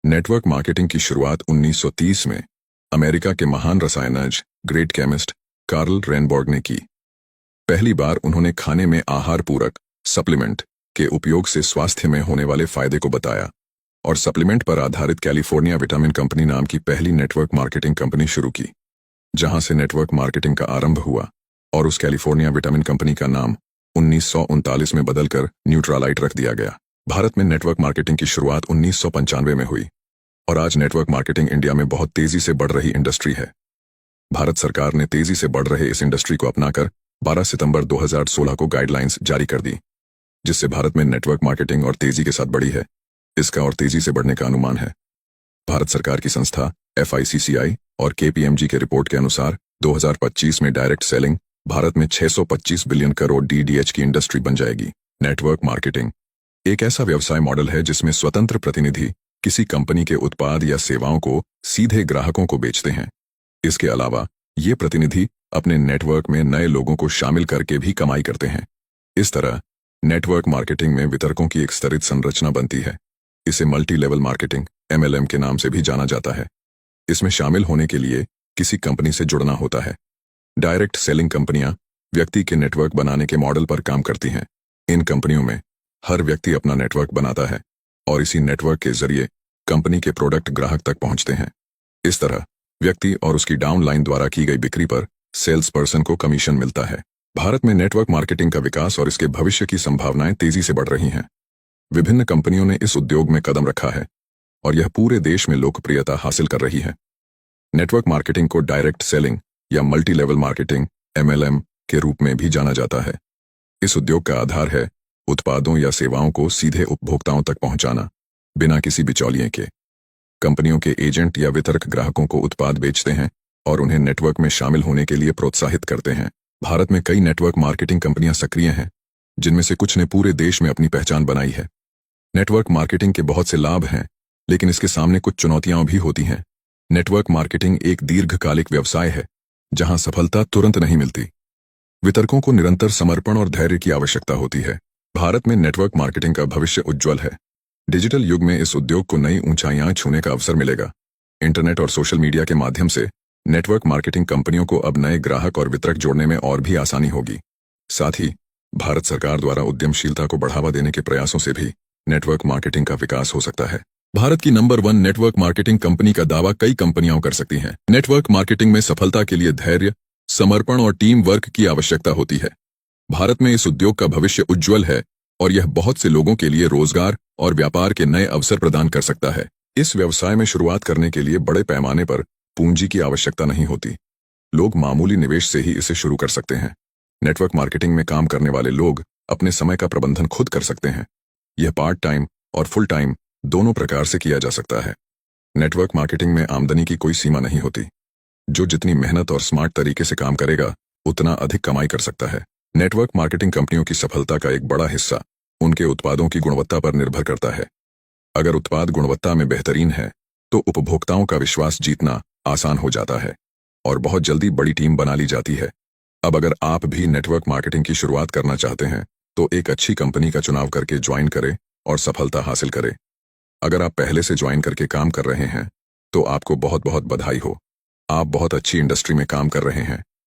Network marketing की शुरुआत 1930 में अमेरिका के महान रसायनज्ञ ग्रेट केमिस्ट कार्ल रेनबॉर्ग ने की। पहली बार उन्होंने खाने में आहार पूरक सप्लीमेंट के उपयोग से स्वास्थ्य में होने वाले फायदे को बताया और सप्लीमेंट पर आधारित कैलिफोर्निया विटामिन कंपनी नाम की पहली नेटवर्क मार्केटिंग कंपनी शुरू की, जहां से नेटवर्क मार्केटिंग का आरंभ हुआ और उस कैलिफोर्निया विटामिन कंपनी का नाम 1939 में बदलकर न्यूट्रालाइट रख दिया गया। भारत में नेटवर्क मार्केटिंग की शुरुआत 1995 में हुई और आज नेटवर्क मार्केटिंग इंडिया में बहुत तेजी से बढ़ रही इंडस्ट्री है। भारत सरकार ने तेजी से बढ़ रहे इस इंडस्ट्री को अपनाकर 12 सितंबर 2016 को गाइडलाइंस जारी कर दी, जिससे भारत में नेटवर्क मार्केटिंग और तेजी के साथ बढ़ी है। इसका और तेजी से बढ़ने का अनुमान है। भारत सरकार की संस्था FICCI और KPMG के रिपोर्ट के अनुसार 2025 में डायरेक्ट सेलिंग भारत में 625 बिलियन करोड़ DDH की इंडस्ट्री बन जाएगी। नेटवर्क मार्केटिंग एक ऐसा व्यवसाय मॉडल है जिसमें स्वतंत्र प्रतिनिधि किसी कंपनी के उत्पाद या सेवाओं को सीधे ग्राहकों को बेचते हैं। इसके अलावा ये प्रतिनिधि अपने नेटवर्क में नए लोगों को शामिल करके भी कमाई करते हैं। इस तरह नेटवर्क मार्केटिंग में वितरकों की एक स्तरित संरचना बनती है। इसे मल्टी लेवल मार्केटिंग MLM के नाम से भी जाना जाता है। इसमें शामिल होने के लिए किसी कंपनी से जुड़ना होता है। डायरेक्ट सेलिंग कंपनियां व्यक्ति के नेटवर्क बनाने के मॉडल पर काम करती हैं। इन कंपनियों में हर व्यक्ति अपना नेटवर्क बनाता है और इसी नेटवर्क के जरिए कंपनी के प्रोडक्ट ग्राहक तक पहुंचते हैं। इस तरह व्यक्ति और उसकी डाउनलाइन द्वारा की गई बिक्री पर सेल्स पर्सन को कमीशन मिलता है। भारत में नेटवर्क मार्केटिंग का विकास और इसके भविष्य की संभावनाएं तेजी से बढ़ रही हैं। विभिन्न कंपनियों ने इस उद्योग में कदम रखा है और यह पूरे देश में लोकप्रियता हासिल कर रही है। नेटवर्क मार्केटिंग को डायरेक्ट सेलिंग या मल्टी लेवल मार्केटिंग MLM के रूप में भी जाना जाता है। इस उद्योग का आधार है उत्पादों या सेवाओं को सीधे उपभोक्ताओं तक पहुंचाना, बिना किसी बिचौलिए के। कंपनियों के एजेंट या वितरक ग्राहकों को उत्पाद बेचते हैं और उन्हें नेटवर्क में शामिल होने के लिए प्रोत्साहित करते हैं। भारत में कई नेटवर्क मार्केटिंग कंपनियां सक्रिय हैं, जिनमें से कुछ ने पूरे देश में अपनी पहचान बनाई है। नेटवर्क मार्केटिंग के बहुत से लाभ हैं, लेकिन इसके सामने कुछ चुनौतियां भी होती हैं। नेटवर्क मार्केटिंग एक दीर्घकालिक व्यवसाय है, जहां सफलता तुरंत नहीं मिलती। वितरकों को निरंतर समर्पण और धैर्य की आवश्यकता होती है। भारत में नेटवर्क मार्केटिंग का भविष्य उज्जवल है। डिजिटल युग में इस उद्योग को नई ऊंचाइयां छूने का अवसर मिलेगा। इंटरनेट और सोशल मीडिया के माध्यम से नेटवर्क मार्केटिंग कंपनियों को अब नए ग्राहक और वितरक जोड़ने में और भी आसानी होगी। साथ ही भारत सरकार द्वारा उद्यमशीलता को बढ़ावा देने के प्रयासों से भी नेटवर्क मार्केटिंग का विकास हो सकता है। भारत की नंबर 1 नेटवर्क मार्केटिंग कंपनी का दावा कई कंपनियां कर सकती हैं। नेटवर्क मार्केटिंग में सफलता के लिए धैर्य, समर्पण और टीम वर्क की आवश्यकता होती है। भारत में इस उद्योग का भविष्य उज्जवल है और यह बहुत से लोगों के लिए रोजगार और व्यापार के नए अवसर प्रदान कर सकता है। इस व्यवसाय में शुरुआत करने के लिए बड़े पैमाने पर पूंजी की आवश्यकता नहीं होती। लोग मामूली निवेश से ही इसे शुरू कर सकते हैं। नेटवर्क मार्केटिंग में काम करने वाले लोग अपने समय का प्रबंधन खुद कर सकते हैं। यह पार्ट टाइम और फुल टाइम दोनों प्रकार से किया जा सकता है। नेटवर्क मार्केटिंग में आमदनी की कोई सीमा नहीं होती। जो जितनी मेहनत और स्मार्ट तरीके से काम करेगा, उतना अधिक कमाई कर सकता है। नेटवर्क मार्केटिंग कंपनियों की सफलता का एक बड़ा हिस्सा उनके उत्पादों की गुणवत्ता पर निर्भर करता है। अगर उत्पाद गुणवत्ता में बेहतरीन है, तो उपभोक्ताओं का विश्वास जीतना आसान हो जाता है और बहुत जल्दी बड़ी टीम बना ली जाती है। अब अगर आप भी नेटवर्क मार्केटिंग की शुरुआत करना चाहते हैं, तो एक अच्छी कंपनी का चुनाव करके ज्वाइन करें और सफलता हासिल करें। अगर आप पहले से ज्वाइन करके काम कर रहे हैं, तो आपको बहुत बहुत बधाई हो। आप बहुत अच्छी इंडस्ट्री में काम कर रहे हैं।